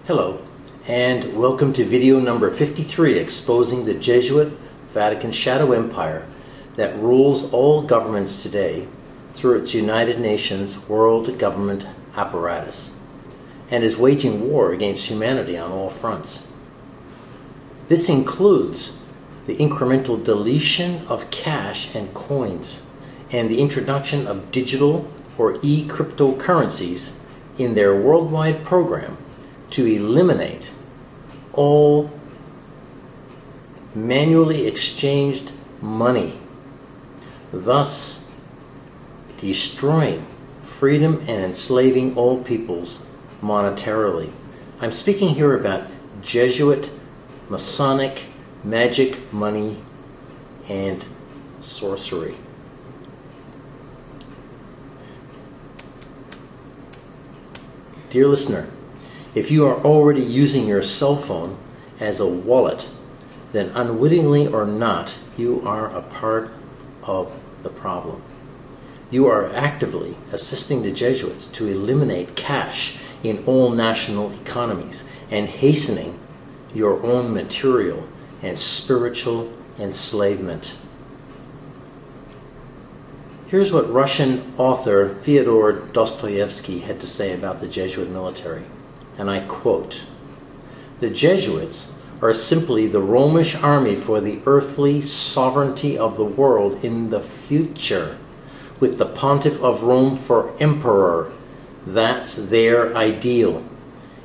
Hello, and welcome to video number 53, exposing the Jesuit Vatican shadow empire that rules all governments today through its United Nations world government apparatus, and is waging war against humanity on all fronts. This includes the incremental deletion of cash and coins, and the introduction of digital or e-cryptocurrencies in their worldwide program to eliminate all manually exchanged money, thus destroying freedom and enslaving all peoples monetarily. I'm speaking here about Jesuit, Masonic, magic money, and sorcery. Dear listener, if you are already using your cell phone as a wallet, then unwittingly or not, you are a part of the problem. You are actively assisting the Jesuits to eliminate cash in all national economies and hastening your own material and spiritual enslavement. Here's what Russian author Fyodor Dostoevsky had to say about the Jesuit military, and I quote, "The Jesuits are simply the Romish army for the earthly sovereignty of the world in the future, with the Pontiff of Rome for emperor. That's their ideal.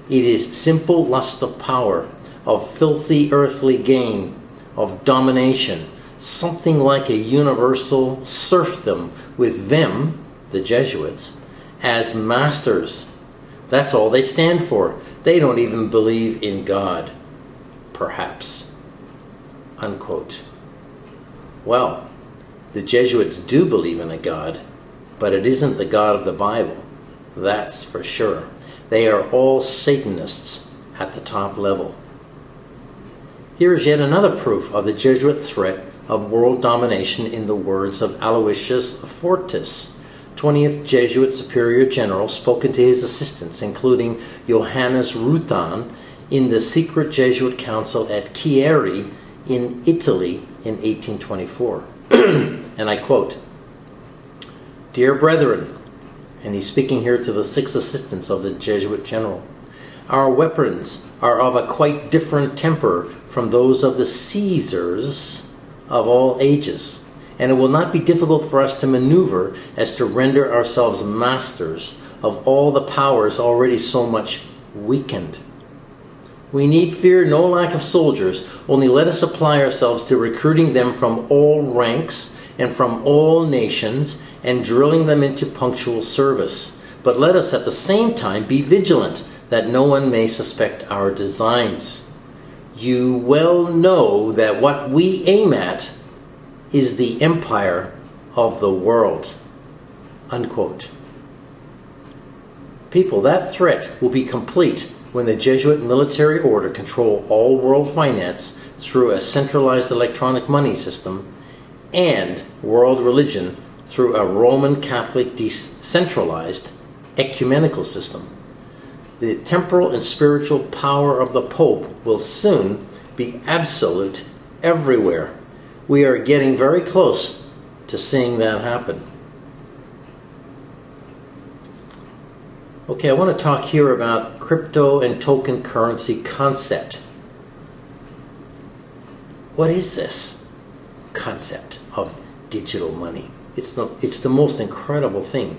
It is simple lust of power, of filthy earthly gain, of domination, something like a universal serfdom with them, the Jesuits, as masters. That's all they stand for. They don't even believe in God, perhaps." Unquote. Well, the Jesuits do believe in a God, but it isn't the God of the Bible. That's for sure. They are all Satanists at the top level. Here is yet another proof of the Jesuit threat of world domination in the words of Aloysius Fortis, 20th Jesuit Superior General, spoken to his assistants, including Johannes Rutan, in the secret Jesuit council at Chieri in Italy in 1824. And I quote, "Dear brethren," and he's speaking here to the 6 assistants of the Jesuit general, "our weapons are of a quite different temper from those of the Caesars of all ages, and it will not be difficult for us to maneuver as to render ourselves masters of all the powers already so much weakened. We need fear no lack of soldiers, only let us apply ourselves to recruiting them from all ranks and from all nations and drilling them into punctual service. But let us at the same time be vigilant that no one may suspect our designs. You well know that what we aim at is the empire of the world." Unquote. People, that threat will be complete when the Jesuit military order control all world finance through a centralized electronic money system and world religion through a Roman Catholic decentralized ecumenical system. The temporal and spiritual power of the Pope will soon be absolute everywhere. We are getting very close to seeing that happen. Okay, I want to talk here about crypto and token currency concept. What is this concept of digital money? It's the most incredible thing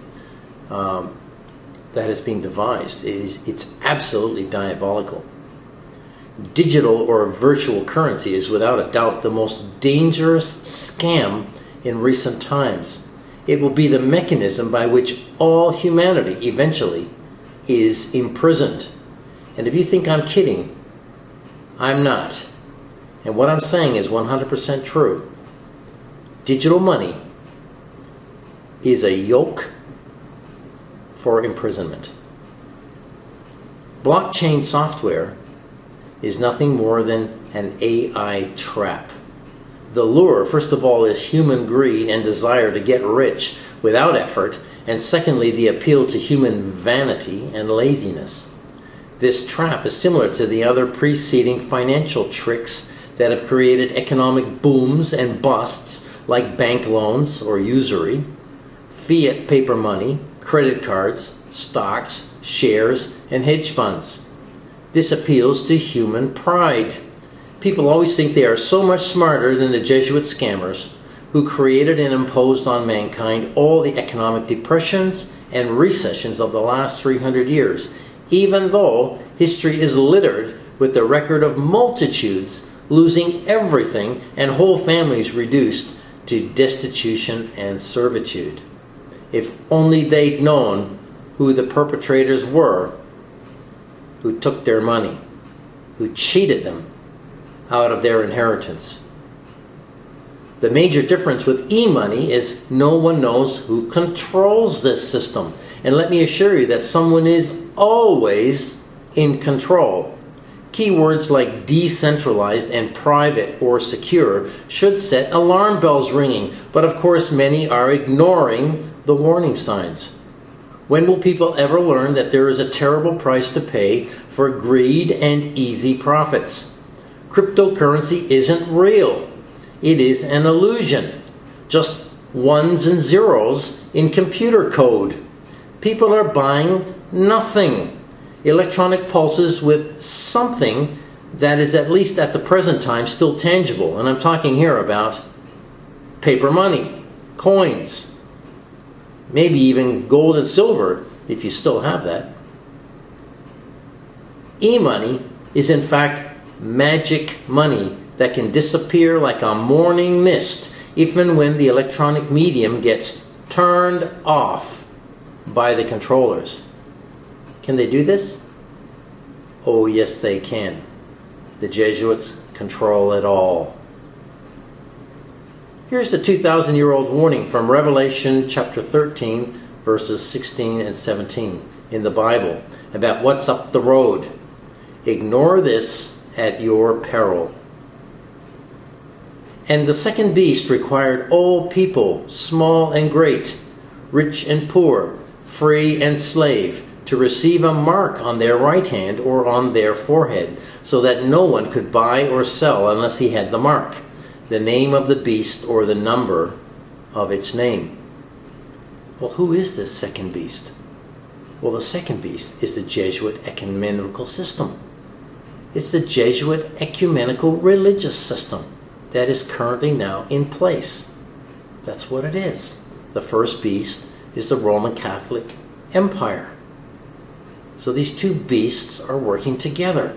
that is being devised. It's absolutely diabolical. Digital or virtual currency is without a doubt the most dangerous scam in recent times. It will be the mechanism by which all humanity eventually is imprisoned. And if you think I'm kidding, I'm not. And what I'm saying is 100% true. Digital money is a yoke for imprisonment. Blockchain software is nothing more than an AI trap. The lure, first of all, is human greed and desire to get rich without effort, and secondly, the appeal to human vanity and laziness. This trap is similar to the other preceding financial tricks that have created economic booms and busts like bank loans or usury, fiat paper money, credit cards, stocks, shares, and hedge funds. This appeals to human pride. People always think they are so much smarter than the Jesuit scammers who created and imposed on mankind all the economic depressions and recessions of the last 300 years, even though history is littered with the record of multitudes losing everything and whole families reduced to destitution and servitude. If only they'd known who the perpetrators were, who took their money, who cheated them out of their inheritance. The major difference with e-money is no one knows who controls this system. And let me assure you that someone is always in control. Keywords like decentralized and private or secure should set alarm bells ringing, but of course many are ignoring the warning signs. When will people ever learn that there is a terrible price to pay for greed and easy profits? Cryptocurrency isn't real. It is an illusion. Just ones and zeros in computer code. People are buying nothing. Electronic pulses with something that is, at least at the present time, still tangible. And I'm talking here about paper money, coins, maybe even gold and silver, if you still have that. E-money is in fact magic money that can disappear like a morning mist even when the electronic medium gets turned off by the controllers. Can they do this? Oh, yes, they can. The Jesuits control it all. Here's the 2,000-year-old warning from Revelation chapter 13, verses 16 and 17 in the Bible about what's up the road. Ignore this at your peril. And the second beast required all people, small and great, rich and poor, free and slave, to receive a mark on their right hand or on their forehead, so that no one could buy or sell unless he had the mark, the name of the beast or the number of its name. Well, who is this second beast? Well, the second beast is the Jesuit ecumenical system. It's the Jesuit ecumenical religious system that is currently now in place. That's what it is. The first beast is the Roman Catholic Empire. So these two beasts are working together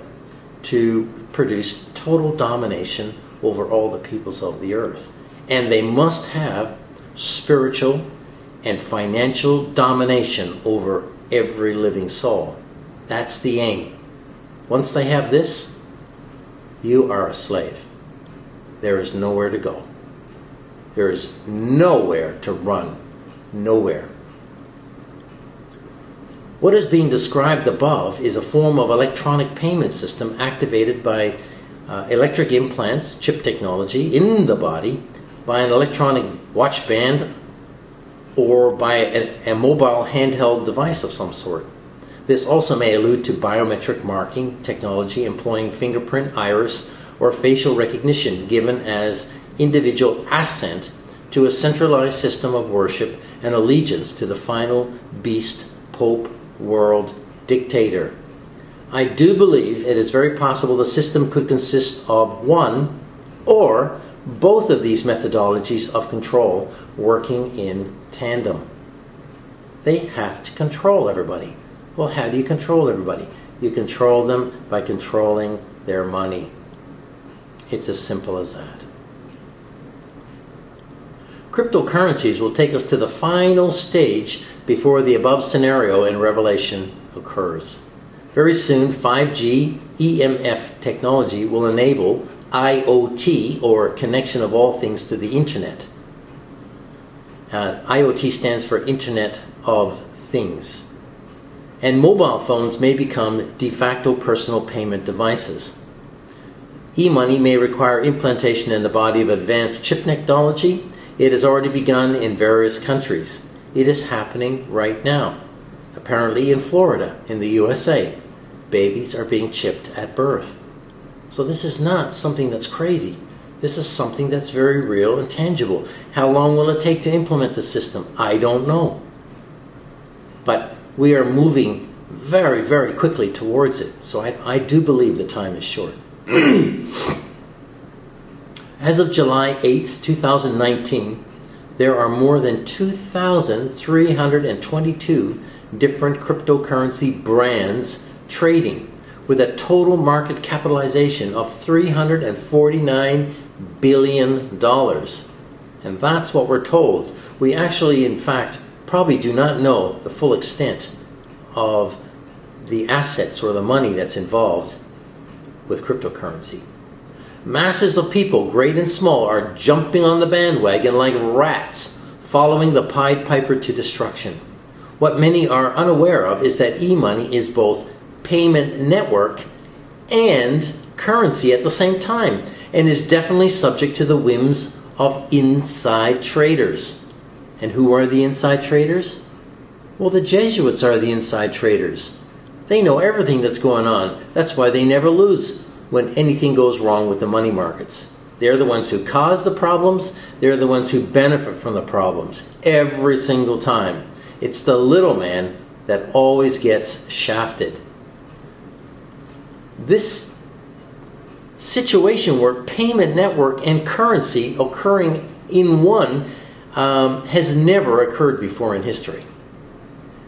to produce total domination over all the peoples of the earth. And they must have spiritual and financial domination over every living soul. That's the aim. Once they have this, you are a slave. There is nowhere to go. There is nowhere to run. Nowhere. What is being described above is a form of electronic payment system activated by electric implants, chip technology, in the body, by an electronic watch band, or by a mobile handheld device of some sort. This also may allude to biometric marking technology employing fingerprint, iris, or facial recognition given as individual assent to a centralized system of worship and allegiance to the final beast, pope, world dictator. I do believe it is very possible the system could consist of one or both of these methodologies of control working in tandem. They have to control everybody. Well, how do you control everybody? You control them by controlling their money. It's as simple as that. Cryptocurrencies will take us to the final stage before the above scenario in Revelation occurs. Very soon, 5G EMF technology will enable IoT, or connection of all things to the internet. IoT stands for Internet of Things. And mobile phones may become de facto personal payment devices. E-money may require implantation in the body of advanced chip technology. It has already begun in various countries. It is happening right now, apparently in Florida, in the USA. babies are being chipped at birth. So this is not something that's crazy. This is something that's very real and tangible. How long will it take to implement the system? I don't know. But we are moving very, very quickly towards it. So I do believe the time is short. As of July 8th, 2019, there are more than 2,322 different cryptocurrency brands trading with a total market capitalization of $349 billion. And that's what we're told. We actually, in fact, probably do not know the full extent of the assets or the money that's involved with cryptocurrency. Masses of people, great and small, are jumping on the bandwagon like rats, following the Pied Piper to destruction. What many are unaware of is that e-money is both payment network and currency at the same time, and is definitely subject to the whims of inside traders. And who are the inside traders? Well, the Jesuits are the inside traders. They know everything that's going on. That's why they never lose when anything goes wrong with the money markets. They're the ones who cause the problems. They're the ones who benefit from the problems every single time. It's the little man that always gets shafted. This situation where payment network and currency occurring in one has never occurred before in history.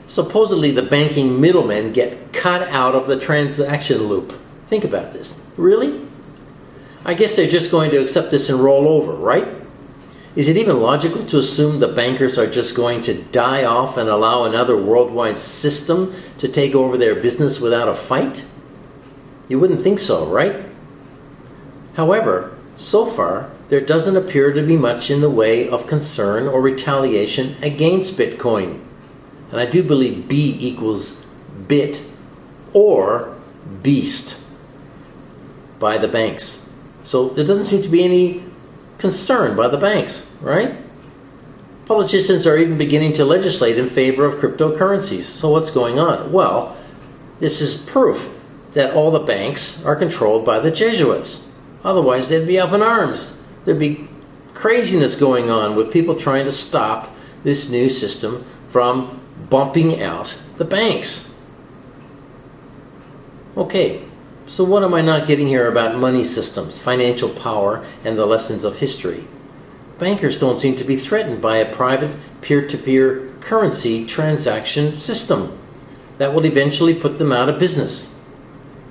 Supposedly the banking middlemen get cut out of the transaction loop. Think about this. Really? I guess they're just going to accept this and roll over, right? Is it even logical to assume the bankers are just going to die off and allow another worldwide system to take over their business without a fight? You wouldn't think so, right? However, so far, there doesn't appear to be much in the way of concern or retaliation against Bitcoin. And I do believe B equals bit or beast by the banks. So there doesn't seem to be any concern by the banks, right? Politicians are even beginning to legislate in favor of cryptocurrencies. So what's going on? Well, this is proof that all the banks are controlled by the Jesuits. Otherwise, they'd be up in arms. There'd be craziness going on with people trying to stop this new system from bumping out the banks. Okay, so what am I not getting here about money systems, financial power, and the lessons of history? Bankers don't seem to be threatened by a private peer-to-peer currency transaction system that will eventually put them out of business.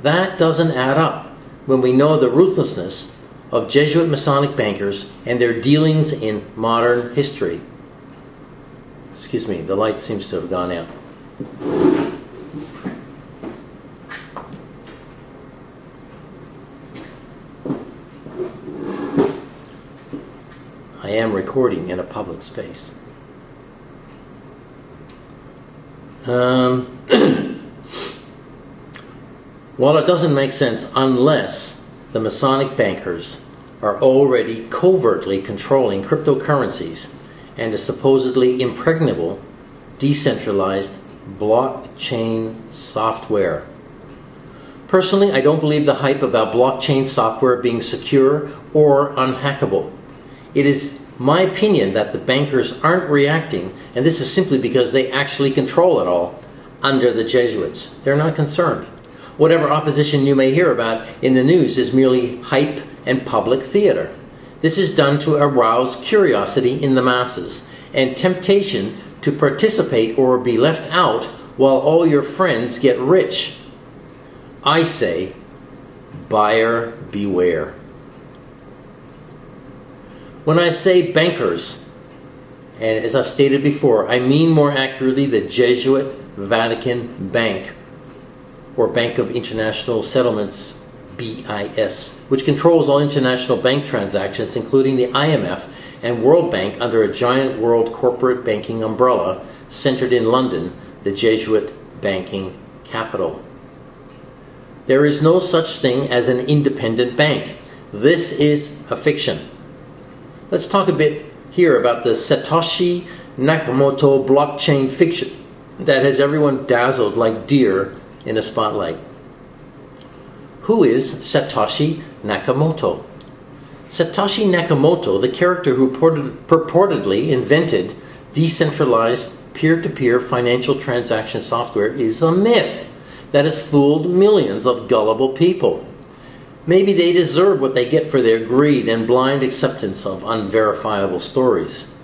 That doesn't add up when we know the ruthlessness of Jesuit Masonic bankers and their dealings in modern history. Excuse me, the light seems to have gone out. I am recording in a public space. Well, it doesn't make sense unless the Masonic bankers are already covertly controlling cryptocurrencies and a supposedly impregnable, decentralized blockchain software. Personally, I don't believe the hype about blockchain software being secure or unhackable. It is my opinion that the bankers aren't reacting, and this is simply because they actually control it all under the Jesuits. They're not concerned. Whatever opposition you may hear about in the news is merely hype and public theater. This is done to arouse curiosity in the masses and temptation to participate or be left out while all your friends get rich. I say, buyer beware. When I say bankers, and as I've stated before, I mean more accurately the Jesuit Vatican Bank, or Bank of International Settlements, BIS, which controls all international bank transactions, including the IMF and World Bank under a giant world corporate banking umbrella centered in London, the Jesuit banking capital. There is no such thing as an independent bank. This is a fiction. Let's talk a bit here about the Satoshi Nakamoto blockchain fiction that has everyone dazzled like deer in a spotlight. Who is Satoshi Nakamoto? Satoshi Nakamoto, the character who purportedly invented decentralized peer-to-peer financial transaction software, is a myth that has fooled millions of gullible people. Maybe they deserve what they get for their greed and blind acceptance of unverifiable stories.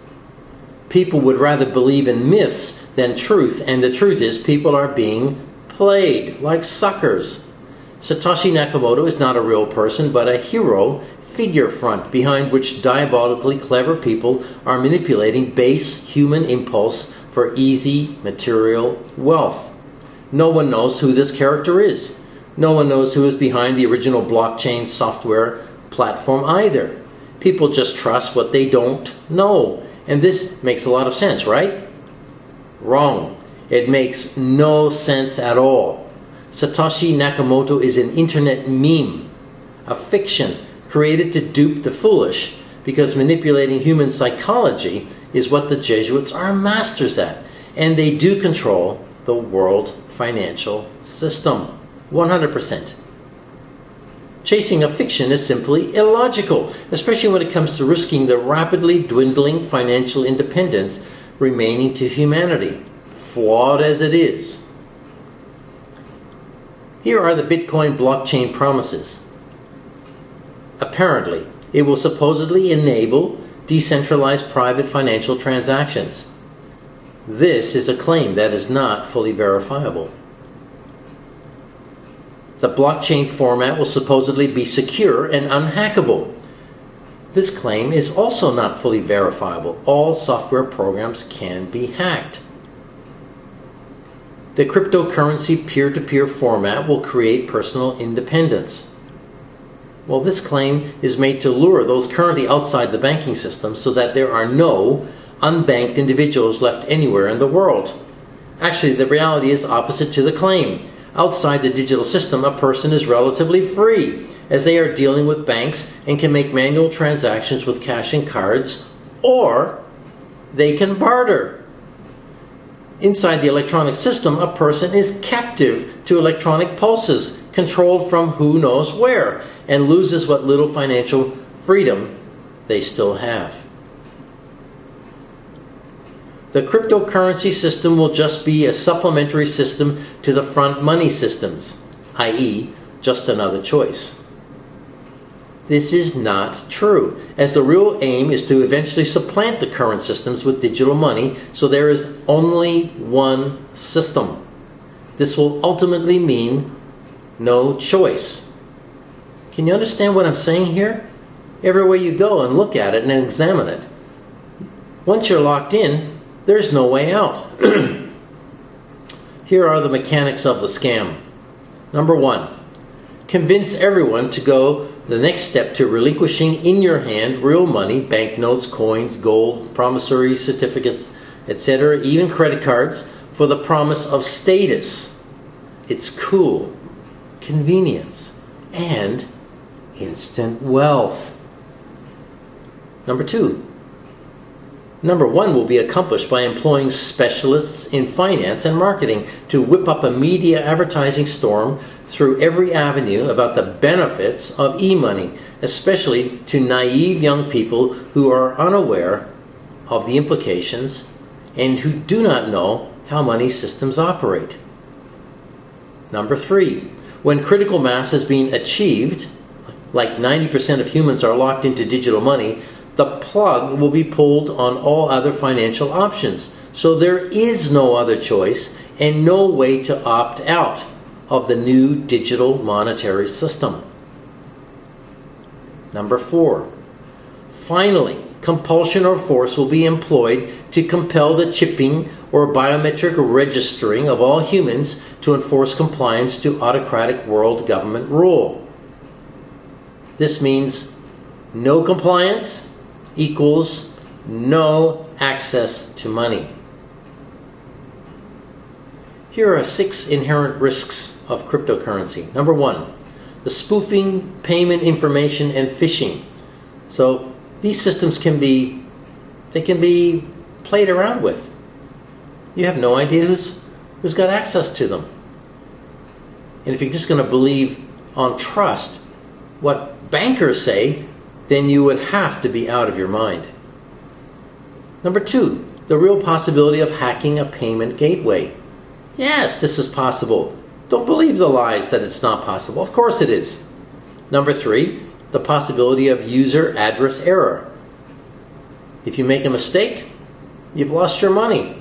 People would rather believe in myths than truth, and the truth is people are being played like suckers. Satoshi Nakamoto is not a real person, but a hero figure front behind which diabolically clever people are manipulating base human impulse for easy material wealth. No one knows who this character is. No one knows who is behind the original blockchain software platform either. People just trust what they don't know. And this makes a lot of sense, right? Wrong. It makes no sense at all. Satoshi Nakamoto is an internet meme, a fiction created to dupe the foolish, because manipulating human psychology is what the Jesuits are masters at, and they do control the world financial system 100%. Chasing a fiction is simply illogical, especially when it comes to risking the rapidly dwindling financial independence remaining to humanity, flawed as it is. Here are the Bitcoin blockchain promises. Apparently, it will supposedly enable decentralized private financial transactions. This is a claim that is not fully verifiable. The blockchain format will supposedly be secure and unhackable. This claim is also not fully verifiable. All software programs can be hacked. The cryptocurrency peer-to-peer format will create personal independence. Well, this claim is made to lure those currently outside the banking system so that there are no unbanked individuals left anywhere in the world. Actually, the reality is opposite to the claim. Outside the digital system, a person is relatively free, as they are dealing with banks and can make manual transactions with cash and cards, or they can barter. Inside the electronic system, a person is captive to electronic pulses, controlled from who knows where, and loses what little financial freedom they still have. The cryptocurrency system will just be a supplementary system to the front money systems, i.e., just another choice. This is not true, as the real aim is to eventually supplant the current systems with digital money, so there is only one system. This will ultimately mean no choice. Can you understand what I'm saying here? Everywhere you go and look at it and examine it, once you're locked in, there's no way out. Here are the mechanics of the scam. Number one, convince everyone to go the next step to relinquishing in your hand real money, banknotes, coins, gold, promissory certificates, etc., even credit cards, for the promise of status. It's cool, convenience, and instant wealth. Number one will be accomplished by employing specialists in finance and marketing to whip up a media advertising storm through every avenue about the benefits of e-money, especially to naive young people who are unaware of the implications and who do not know how money systems operate. Number three, when critical mass has been achieved, like 90% of humans are locked into digital money, the plug will be pulled on all other financial options. So there is no other choice and no way to opt out of the new digital monetary system. Number four, finally, compulsion or force will be employed to compel the chipping or biometric registering of all humans to enforce compliance to autocratic world government rule. This means no compliance equals no access to money. Here are 6 inherent risks of cryptocurrency. Number one, the spoofing, payment information, and phishing. So these systems can be played around with. You have no idea who's got access to them. And if you're just going to believe on trust what bankers say, then you would have to be out of your mind. Number 2, the real possibility of hacking a payment gateway. Yes, this is possible. Don't believe the lies that it's not possible. Of course it is. Number 3, the possibility of user address error. If you make a mistake, you've lost your money.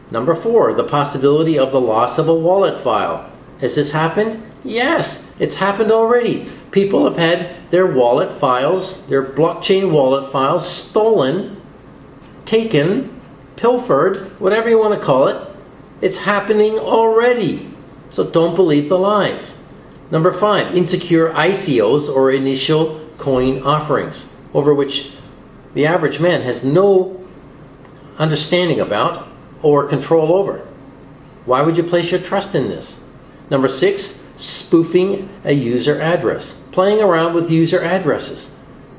Number 4, the possibility of the loss of a wallet file. Has this happened? Yes, it's happened already. People have had their wallet files, their blockchain wallet files stolen, taken, pilfered, whatever you want to call it. It's happening already. So don't believe the lies. Number 5, insecure ICOs or initial coin offerings, over which the average man has no understanding about or control over. Why would you place your trust in this? Number 6, spoofing a user address. Playing around with user addresses.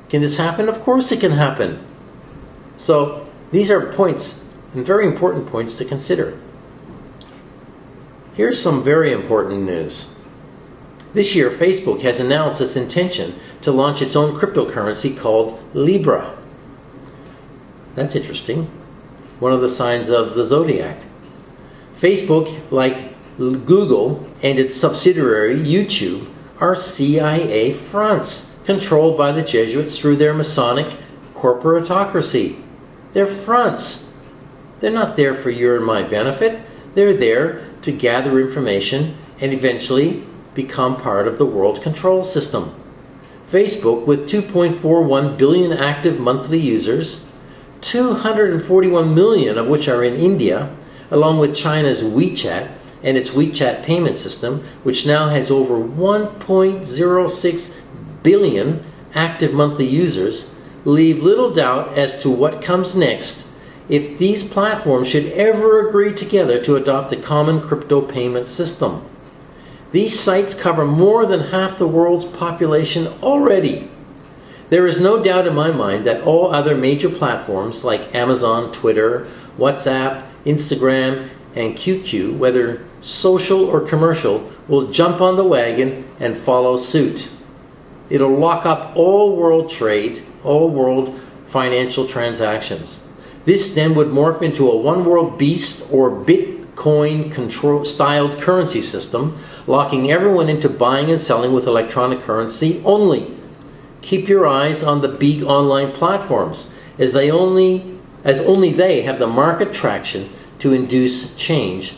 Can this happen? Of course it can happen. So these are points, and very important points to consider. Here's some very important news. This year, Facebook has announced its intention to launch its own cryptocurrency called Libra. That's interesting. One of the signs of the zodiac. Facebook, like Google and its subsidiary YouTube, are CIA fronts controlled by the Jesuits through their Masonic corporatocracy. They're fronts. They're not there for your and my benefit. They're there to gather information and eventually become part of the world control system. Facebook, with 2.41 billion active monthly users, 241 million of which are in India, along with China's WeChat and its WeChat payment system, which now has over 1.06 billion active monthly users, leave little doubt as to what comes next if these platforms should ever agree together to adopt a common crypto payment system. These sites cover more than half the world's population already. There is no doubt in my mind that all other major platforms like Amazon, Twitter, WhatsApp, Instagram, and QQ, whether social or commercial, will jump on the wagon and follow suit. It'll lock up all world trade, all world financial transactions. This then would morph into a one world beast or Bitcoin styled currency system, locking everyone into buying and selling with electronic currency only. Keep your eyes on the big online platforms, as only they have the market traction to induce change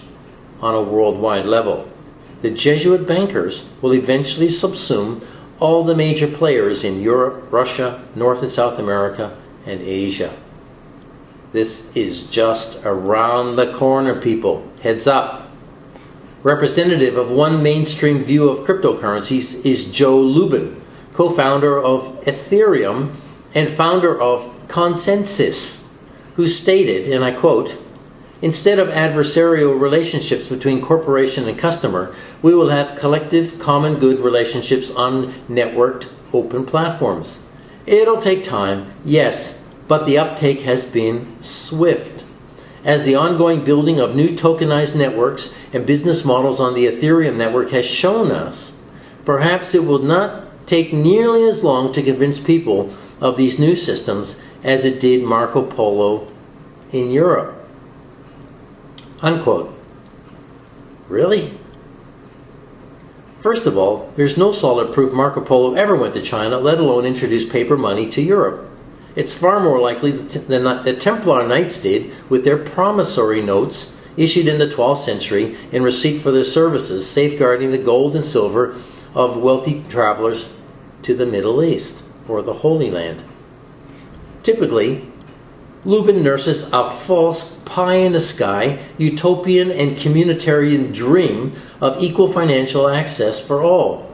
on a worldwide level. The Jesuit bankers will eventually subsume all the major players in Europe, Russia, North and South America, and Asia. This is just around the corner, people. Heads up. Representative of one mainstream view of cryptocurrencies is Joe Lubin, co-founder of Ethereum and founder of Consensus, who stated, and I quote, "Instead of adversarial relationships between corporation and customer, we will have collective common good relationships on networked open platforms. It'll take time, yes, but the uptake has been swift. As the ongoing building of new tokenized networks and business models on the Ethereum network has shown us, perhaps it will not take nearly as long to convince people of these new systems as it did Marco Polo in Europe." Unquote. Really? First of all, there's no solid proof Marco Polo ever went to China, let alone introduced paper money to Europe. It's far more likely than the Templar Knights did with their promissory notes issued in the 12th century in receipt for their services, safeguarding the gold and silver of wealthy travelers to the Middle East or the Holy Land. Typically, Lubin nurses a false pie-in-the-sky, utopian and communitarian dream of equal financial access for all.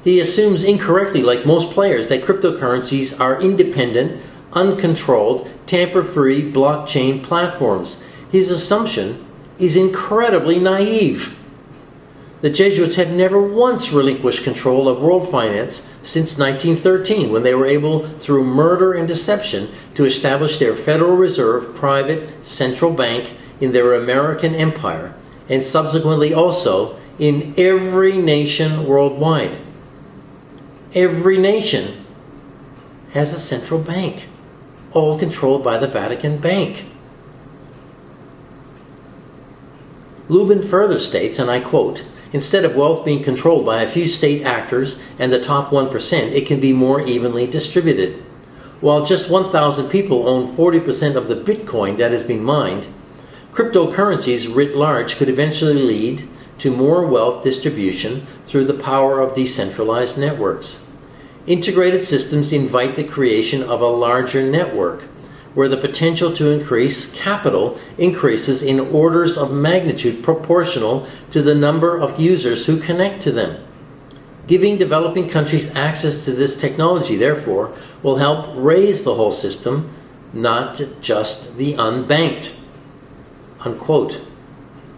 He assumes incorrectly, like most players, that cryptocurrencies are independent, uncontrolled, tamper-free blockchain platforms. His assumption is incredibly naive. The Jesuits have never once relinquished control of world finance since 1913, when they were able, through murder and deception, to establish their Federal Reserve private central bank in their American empire, and subsequently also in every nation worldwide. Every nation has a central bank, all controlled by the Vatican Bank. Lubin further states, and I quote, "Instead of wealth being controlled by a few state actors and the top 1%, it can be more evenly distributed. While just 1,000 people own 40% of the Bitcoin that has been mined, cryptocurrencies writ large could eventually lead to more wealth distribution through the power of decentralized networks. Integrated systems invite the creation of a larger network, where the potential to increase capital increases in orders of magnitude proportional to the number of users who connect to them. Giving developing countries access to this technology, therefore, will help raise the whole system, not just the unbanked." Unquote.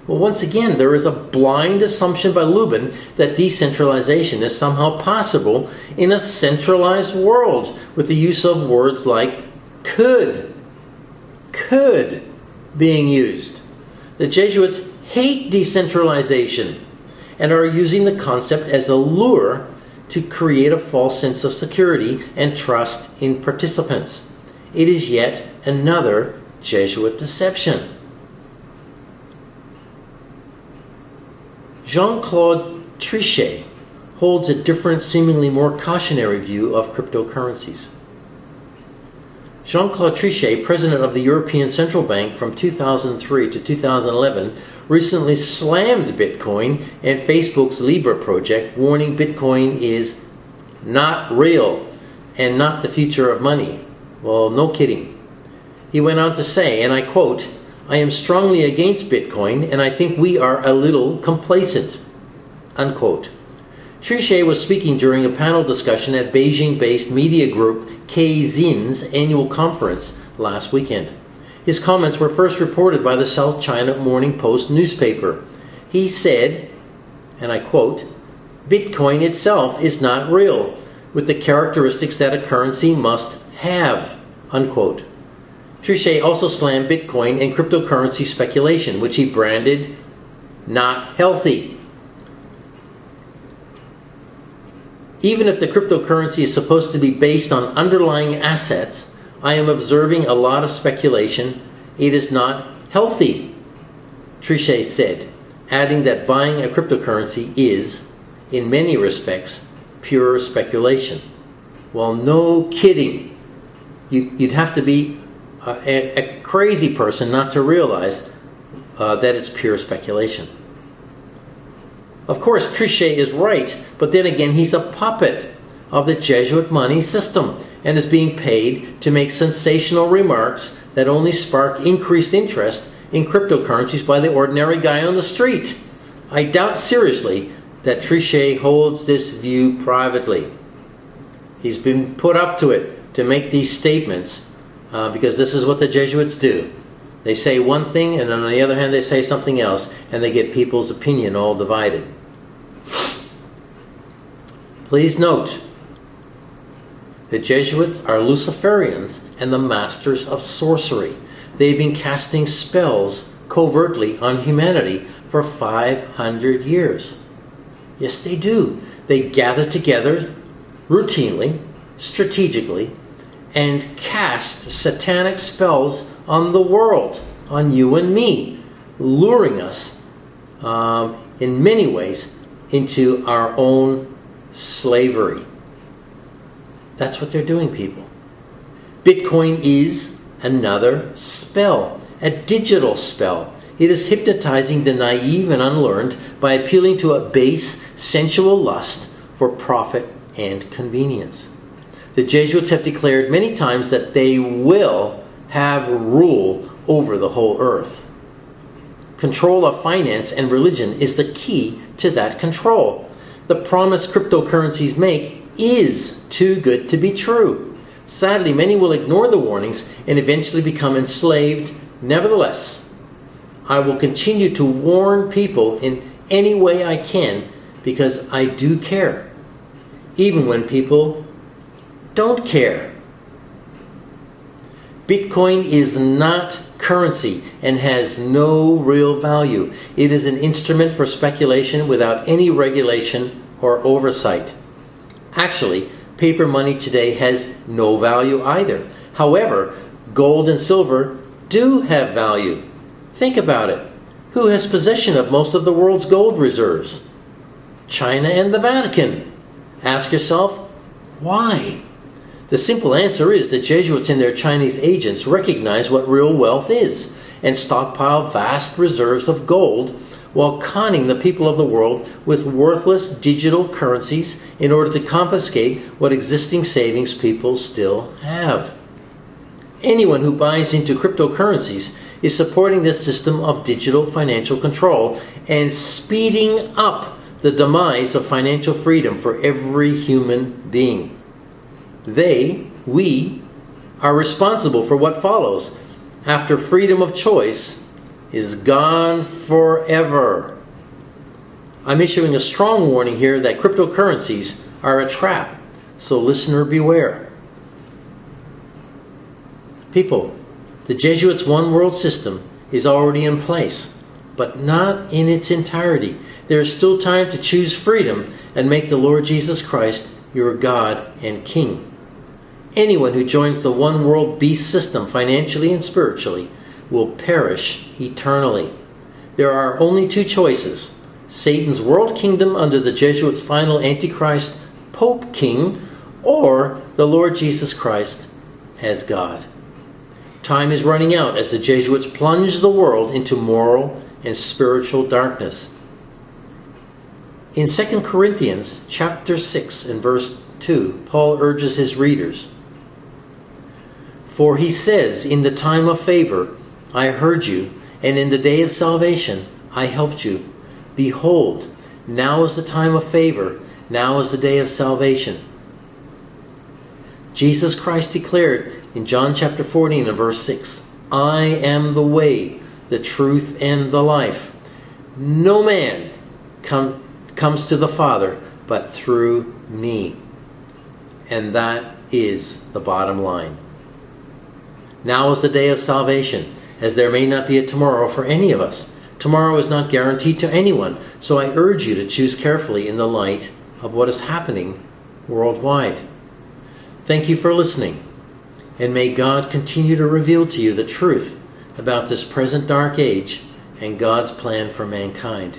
Well, once again, there is a blind assumption by Lubin that decentralization is somehow possible in a centralized world with the use of words like could being used. The Jesuits hate decentralization and are using the concept as a lure to create a false sense of security and trust in participants. It is yet another Jesuit deception. Jean-Claude Trichet holds a different, seemingly more cautionary view of cryptocurrencies. Jean-Claude Trichet, president of the European Central Bank from 2003 to 2011, recently slammed Bitcoin and Facebook's Libra project, warning Bitcoin is not real and not the future of money. Well, no kidding. He went on to say, and I quote, "I am strongly against Bitcoin, and I think we are a little complacent." Unquote. Trichet was speaking during a panel discussion at Beijing-based media group Caixin's annual conference last weekend. His comments were first reported by the South China Morning Post newspaper. He said, and I quote, "Bitcoin itself is not real, with the characteristics that a currency must have." Unquote. Trichet also slammed Bitcoin and cryptocurrency speculation, which he branded not healthy. Even if the cryptocurrency is supposed to be based on underlying assets, I am observing a lot of speculation. It is not healthy, Trichet said, adding that buying a cryptocurrency is, in many respects, pure speculation. Well, no kidding. You'd have to be a crazy person not to realize that it's pure speculation. Of course, Trichet is right, but then again, he's a puppet of the Jesuit money system and is being paid to make sensational remarks that only spark increased interest in cryptocurrencies by the ordinary guy on the street. I doubt seriously that Trichet holds this view privately. He's been put up to it to make these statements because this is what the Jesuits do. They say one thing, and on the other hand, they say something else, and they get people's opinion all divided. Please note, the Jesuits are Luciferians and the masters of sorcery. They've been casting spells covertly on humanity for 500 years. Yes, they do. They gather together routinely, strategically, and cast satanic spells on the world, on you and me, luring us in many ways into our own slavery. That's what they're doing, people. Bitcoin is another spell, a digital spell. It is hypnotizing the naive and unlearned by appealing to a base, sensual lust for profit and convenience. The Jesuits have declared many times that they will have rule over the whole earth. Control of finance and religion is the key to that control. The promise cryptocurrencies make is too good to be true. Sadly, many will ignore the warnings and eventually become enslaved. Nevertheless, I will continue to warn people in any way I can because I do care, even when people don't care. Bitcoin is not currency and has no real value. It is an instrument for speculation without any regulation or oversight. Actually, paper money today has no value either. However, gold and silver do have value. Think about it. Who has possession of most of the world's gold reserves? China and the Vatican. Ask yourself, why? The simple answer is that Jesuits and their Chinese agents recognize what real wealth is and stockpile vast reserves of gold while conning the people of the world with worthless digital currencies in order to confiscate what existing savings people still have. Anyone who buys into cryptocurrencies is supporting this system of digital financial control and speeding up the demise of financial freedom for every human being. We, are responsible for what follows after freedom of choice is gone forever. I'm issuing a strong warning here that cryptocurrencies are a trap, so listener beware. People, the Jesuits' one world system is already in place, but not in its entirety. There is still time to choose freedom and make the Lord Jesus Christ your God and King. Anyone who joins the one world beast system financially and spiritually will perish eternally. There are only two choices: Satan's world kingdom under the Jesuits' final Antichrist Pope King, or the Lord Jesus Christ as God. Time is running out as the Jesuits plunge the world into moral and spiritual darkness. In 2 Corinthians chapter 6 and verse 2, Paul urges his readers, "For he says, in the time of favor, I heard you, and in the day of salvation, I helped you. Behold, now is the time of favor, now is the day of salvation." Jesus Christ declared in John chapter 14 and verse 6, "I am the way, the truth, and the life. No man comes to the Father but through me." And that is the bottom line. Now is the day of salvation, as there may not be a tomorrow for any of us. Tomorrow is not guaranteed to anyone, so I urge you to choose carefully in the light of what is happening worldwide. Thank you for listening, and may God continue to reveal to you the truth about this present dark age and God's plan for mankind.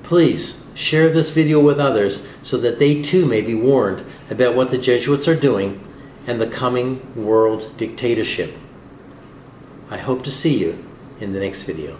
Please share this video with others so that they too may be warned about what the Jesuits are doing and the coming world dictatorship. I hope to see you in the next video.